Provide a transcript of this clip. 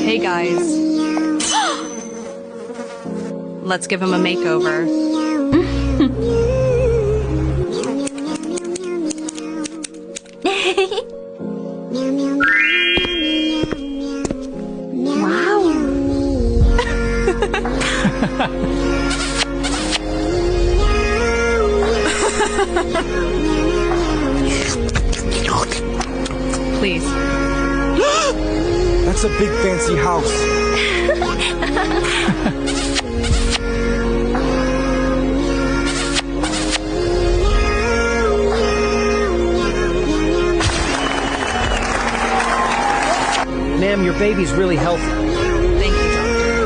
Hey guys. Let's give him a makeover. Please. That's a big fancy house. Ma'am, your baby's really healthy. Thank you, doctor.